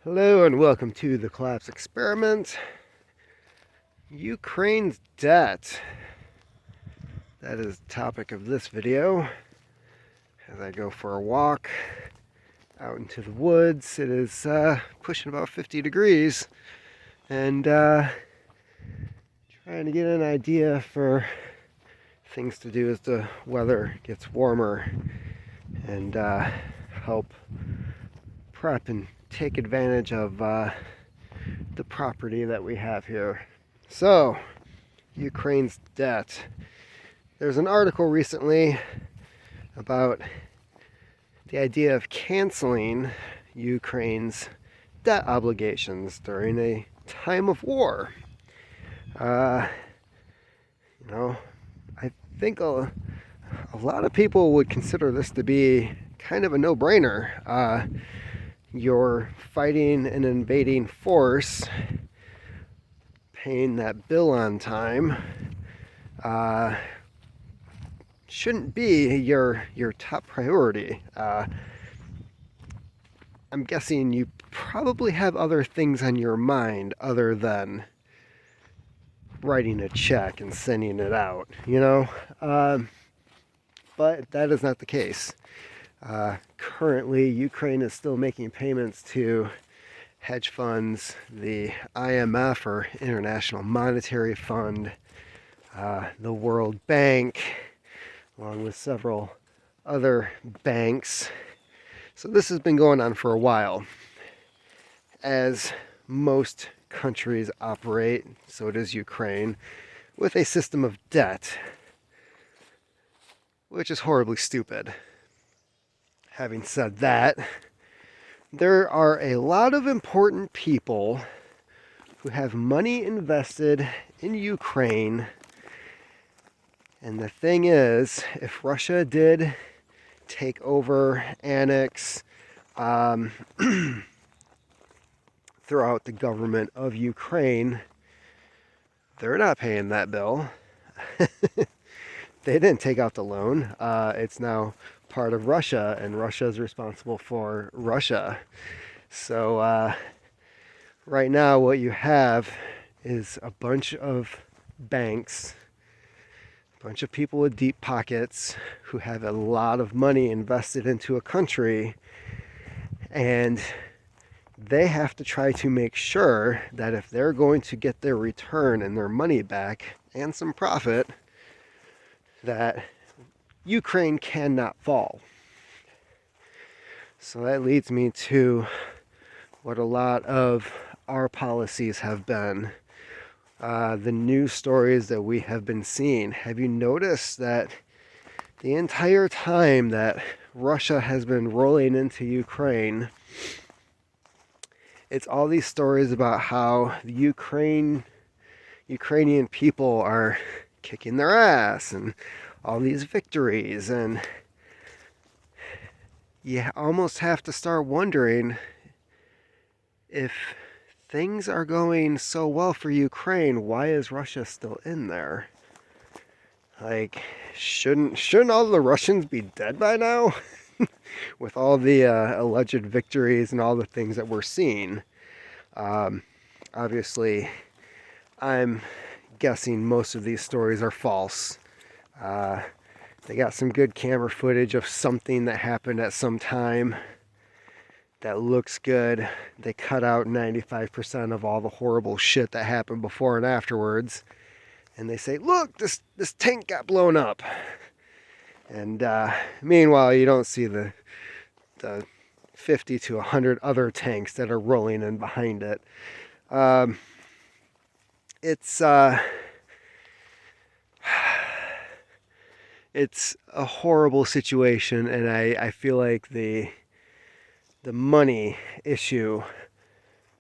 Hello and welcome to the Collapse Experiment. Ukraine's debt. That is the topic of this video. As I go for a walk out into the woods, it is pushing about 50 degrees, and trying to get an idea for things to do as the weather gets warmer and help prep and take advantage of the property that we have here. So, Ukraine's debt. There's an article recently about the idea of canceling Ukraine's debt obligations during a time of war. Uh, I think a lot of people would consider this to be kind of a no-brainer. You're fighting an invading force, paying that bill on time. Shouldn't be your top priority. I'm guessing you probably have other things on your mind other than writing a check and sending it out, but that is not the case. Currently, Ukraine is still making payments to hedge funds, the IMF or International Monetary Fund, the World Bank, along with several other banks. So this has been going on for a while. As most countries operate, so does Ukraine, with a system of debt, which is horribly stupid. Having said that, there are a lot of important people who have money invested in Ukraine. And the thing is, if Russia did take over, annex, throughout the government of Ukraine, they're not paying that bill. They didn't take out the loan. It's now part of Russia, and Russia is responsible for Russia. So right now what you have is a bunch of banks, a bunch of people with deep pockets who have a lot of money invested into a country, and they have to try to make sure that if they're going to get their return and their money back and some profit, that Ukraine cannot fall. So that leads me to what a lot of our policies have been. The news stories that we have been seeing. Have you noticed that the entire time that Russia has been rolling into Ukraine, it's all these stories about how the Ukrainian people are kicking their ass and all these victories, and you almost have to start wondering, if things are going so well for Ukraine, why is Russia still in there? Like, shouldn't all the Russians be dead by now? With all the alleged victories and all the things that we're seeing. Obviously, I'm guessing most of these stories are false. They got some good camera footage of something that happened at some time that looks good. They cut out 95% of all the horrible shit that happened before and afterwards. And they say, look, this tank got blown up. And meanwhile, you don't see the 50 to 100 other tanks that are rolling in behind it. It's a horrible situation, and I feel like the money issue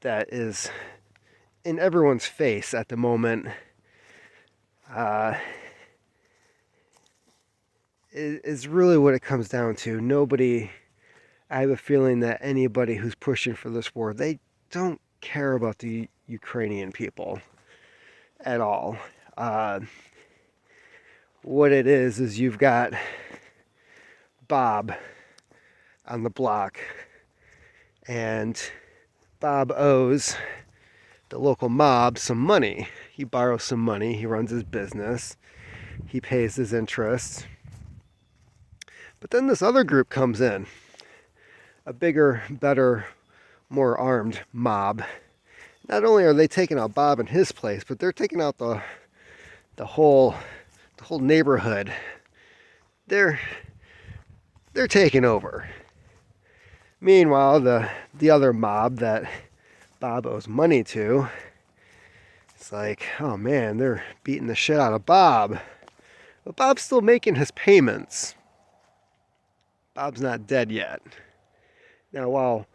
that is in everyone's face at the moment is really what it comes down to. I have a feeling that anybody who's pushing for this war, they don't care about the Ukrainian people at all. What it is you've got Bob on the block, and Bob owes the local mob some money. He borrows some money, he runs his business, he pays his interest. But then this other group comes in, a bigger, better, more armed mob. Not only are they taking out Bob in his place, but they're taking out the whole neighborhood. They're taking over. Meanwhile, the other mob that Bob owes money to, it's like, oh man, they're beating the shit out of Bob. But Bob's still making his payments. Bob's not dead yet. Now, while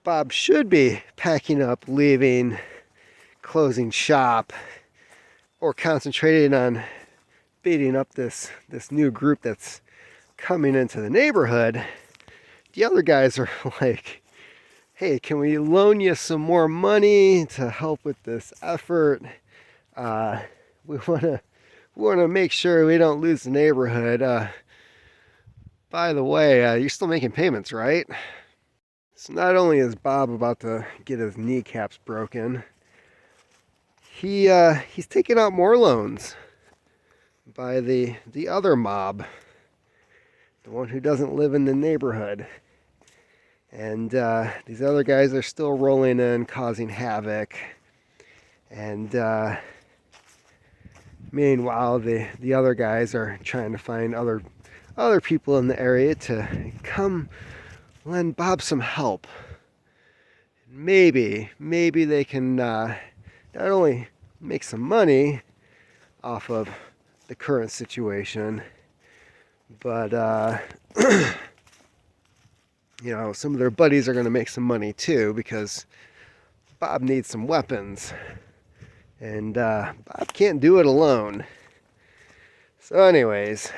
Bob should be packing up, leaving, closing shop, or concentrating on beating up this new group that's coming into the neighborhood, the other guys are like, hey, can we loan you some more money to help with this effort? We want to make sure we don't lose the neighborhood. By the way, you're still making payments, right? So not only is Bob about to get his kneecaps broken, he's taking out more loans by the other mob, the one who doesn't live in the neighborhood. And these other guys are still rolling in, causing havoc. And meanwhile, the other guys are trying to find other people in the area to come lend Bob some help. Maybe they can not only make some money off of the current situation, but some of their buddies are going to make some money too, because Bob needs some weapons, and Bob can't do it alone. So anyways,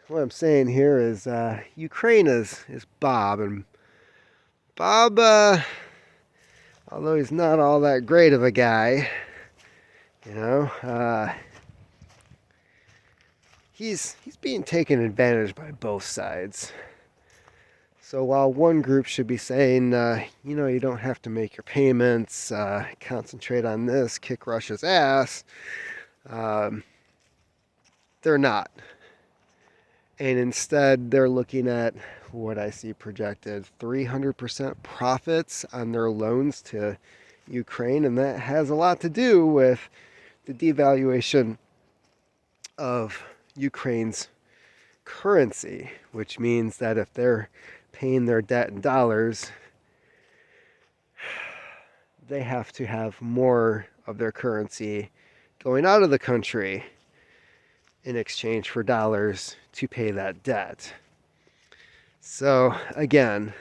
what I'm saying here is Ukraine is Bob, and Bob, although he's not all that great of a guy, he's being taken advantage by both sides. So while one group should be saying, you don't have to make your payments, concentrate on this, kick Russia's ass, they're not. And instead, they're looking at what I see projected 300% profits on their loans to Ukraine. And that has a lot to do with the devaluation of Ukraine's currency, which means that if they're paying their debt in dollars, they have to have more of their currency going out of the country in exchange for dollars to pay that debt. So again,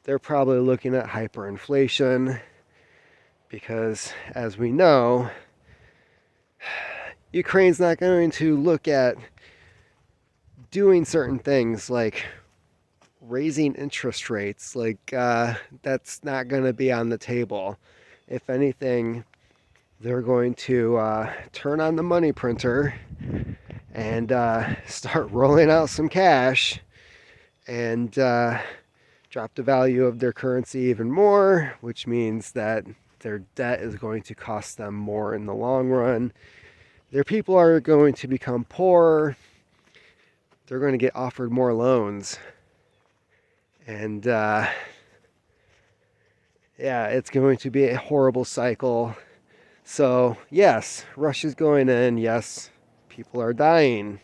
they're probably looking at hyperinflation because, as we know, Ukraine's not going to look at doing certain things like raising interest rates. That's not going to be on the table. If anything, they're going to turn on the money printer and start rolling out some cash and drop the value of their currency even more, which means that their debt is going to cost them more in the long run. Their people are going to become poor. They're going to get offered more loans. And it's going to be a horrible cycle. So yes, Russia's going in. Yes, people are dying.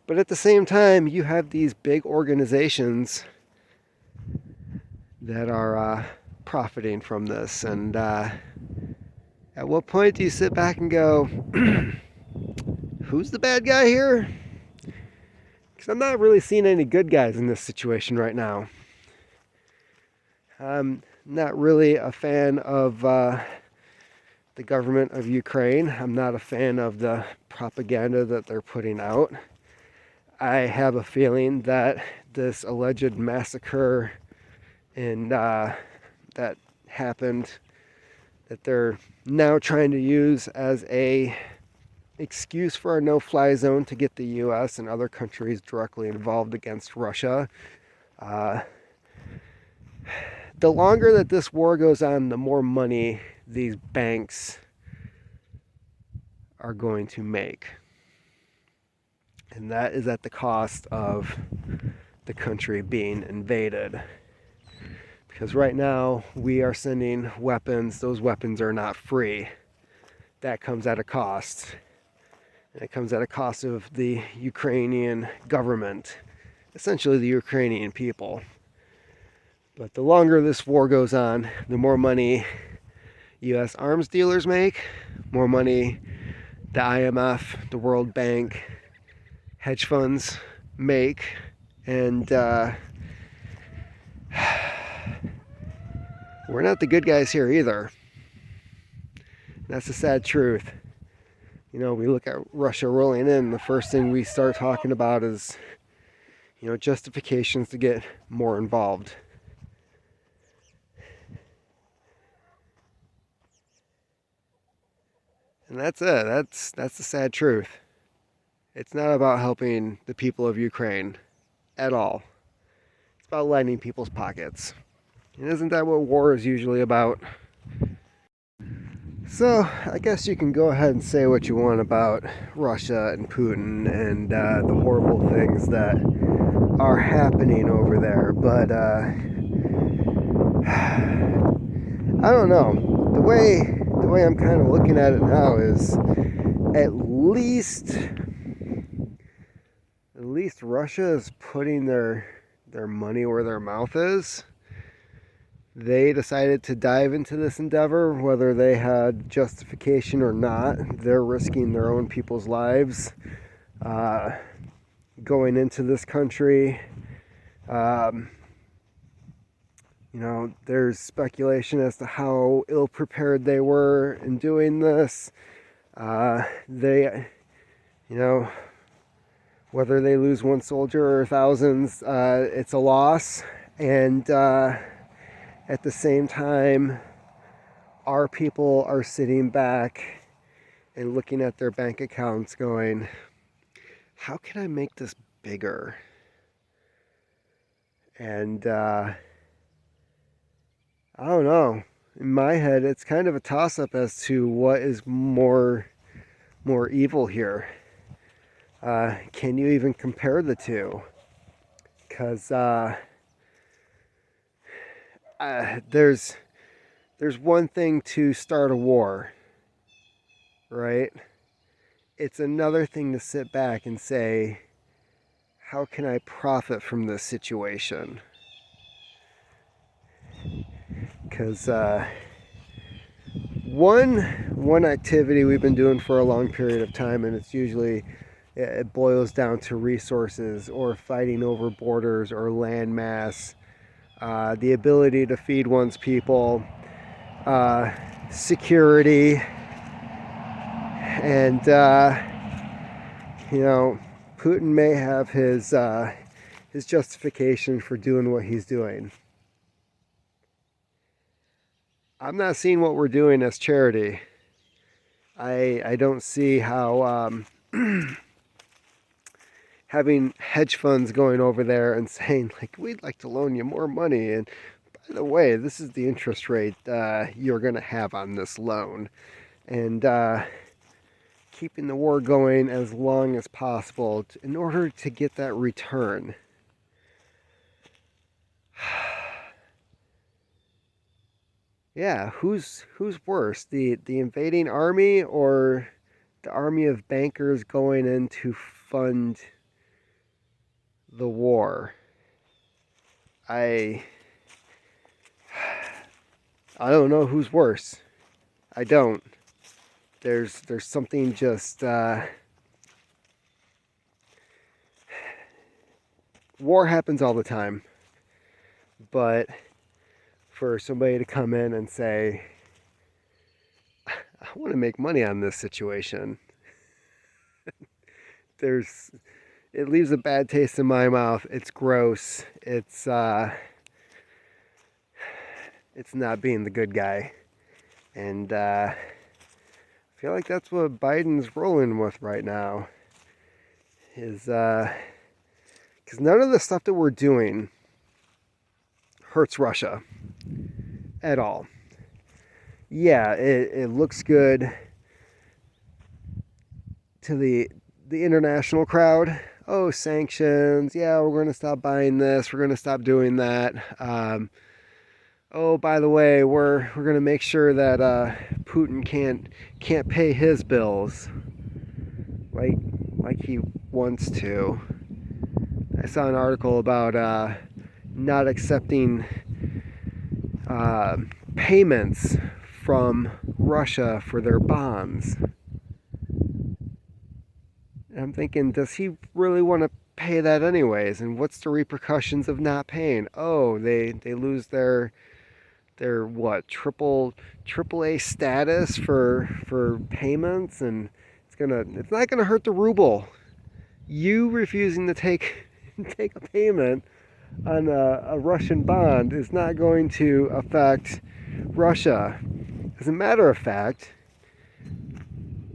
But at the same time, you have these big organizations that are profiting from this. And at what point do you sit back and go, who's the bad guy here? Because I'm not really seeing any good guys in this situation right now. I'm not really a fan of the government of Ukraine. I'm not a fan of the propaganda that they're putting out. I have a feeling that this alleged massacre that happened, that they're now trying to use as a excuse for a no-fly zone to get the U.S. and other countries directly involved against Russia. the longer that this war goes on, the more money these banks are going to make. And that is at the cost of the country being invaded. Because right now we are sending weapons. Those weapons are not free. That comes at a cost. And it comes at a cost of the Ukrainian government, essentially the Ukrainian people. But the longer this war goes on, the more money U.S. arms dealers make, more money the IMF, the World Bank, hedge funds make, and we're not the good guys here either. That's the sad truth. You know, we look at Russia rolling in, the first thing we start talking about is, you know, justifications to get more involved. And that's it. That's the sad truth. It's not about helping the people of Ukraine at all. It's about lining people's pockets. And isn't that what war is usually about? So, I guess you can go ahead and say what you want about Russia and Putin and the horrible things that are happening over there, but I don't know. The way I'm kind of looking at it now is at least Russia is putting their money where their mouth is. They decided to dive into this endeavor, whether they had justification or not. They're risking their own people's lives going into this country. You know, there's speculation as to how ill-prepared they were in doing this. They, you know, whether they lose one soldier or thousands, it's a loss. And at the same time, our people are sitting back and looking at their bank accounts going, how can I make this bigger? And I don't know. In my head, it's kind of a toss-up as to what is more evil here. Can you even compare the two? Because there's one thing to start a war, right? It's another thing to sit back and say, how can I profit from this situation? Because one activity we've been doing for a long period of time, and it's usually, it boils down to resources or fighting over borders or land mass, the ability to feed one's people, security, and you know, Putin may have his justification for doing what he's doing. I'm not seeing what we're doing as charity. I don't see how having hedge funds going over there and saying, like, we'd like to loan you more money, and by the way, this is the interest rate you're going to have on this loan, and keeping the war going as long as possible in order to get that return. Yeah, who's worse, the invading army or the army of bankers going in to fund the war? I don't know who's worse. I don't. There's something just war happens all the time, but for somebody to come in and say, I want to make money on this situation, it leaves a bad taste in my mouth. It's gross. It's not being the good guy. And I feel like that's what Biden's rolling with right now. Is because none of the stuff that we're doing hurts Russia. at all. Yeah, it looks good to the international crowd. Oh, sanctions. Yeah, we're going to stop buying this. We're going to stop doing that. Oh, by the way, we're going to make sure that Putin can't pay his bills like like he wants to. I saw an article about not accepting uh, payments from Russia for their bonds. And I'm thinking, does he really want to pay that anyways? And what's the repercussions of not paying? Oh, they lose their what, triple A status for payments, and it's not gonna hurt the ruble. You refusing to take take a payment on a Russian bond is not going to affect Russia. As a matter of fact,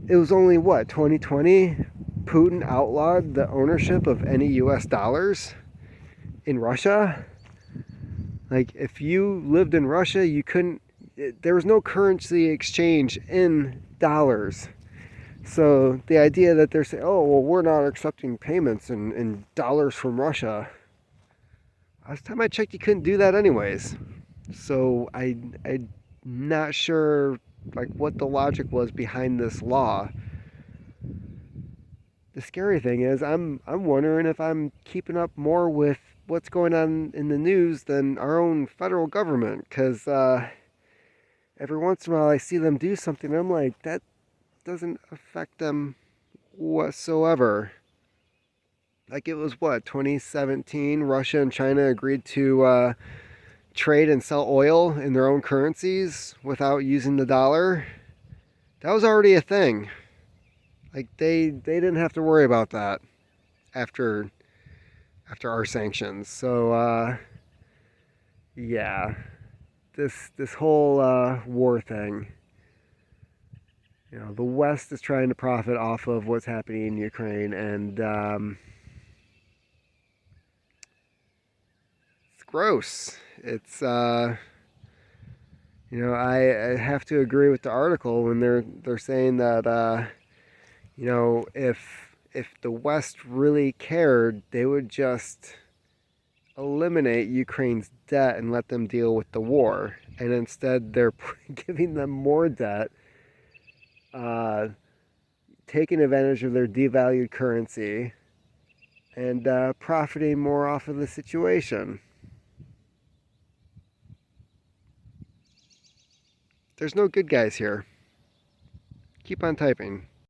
it was only what, 2020 Putin outlawed the ownership of any US dollars in Russia. Like, if you lived in Russia, you couldn't, there was no currency exchange in dollars. So the idea that they're saying, oh, well, we're not accepting payments in dollars from Russia. Last time I checked, you couldn't do that anyways. So I'm not sure like what the logic was behind this law. The scary thing is I'm wondering if I'm keeping up more with what's going on in the news than our own federal government, because every once in a while I see them do something and I'm like, that doesn't affect them whatsoever. Like, it was what, 2017, Russia and China agreed to trade and sell oil in their own currencies without using the dollar. That was already a thing. Like, they didn't have to worry about that after our sanctions. So yeah, this whole war thing. You know, the West is trying to profit off of what's happening in Ukraine, and it's gross. It's you know, I have to agree with the article when they're saying that you know, if the West really cared, they would just eliminate Ukraine's debt and let them deal with the war. And instead, they're giving them more debt, uh, taking advantage of their devalued currency, and profiting more off of the situation. There's no good guys here. Keep on typing.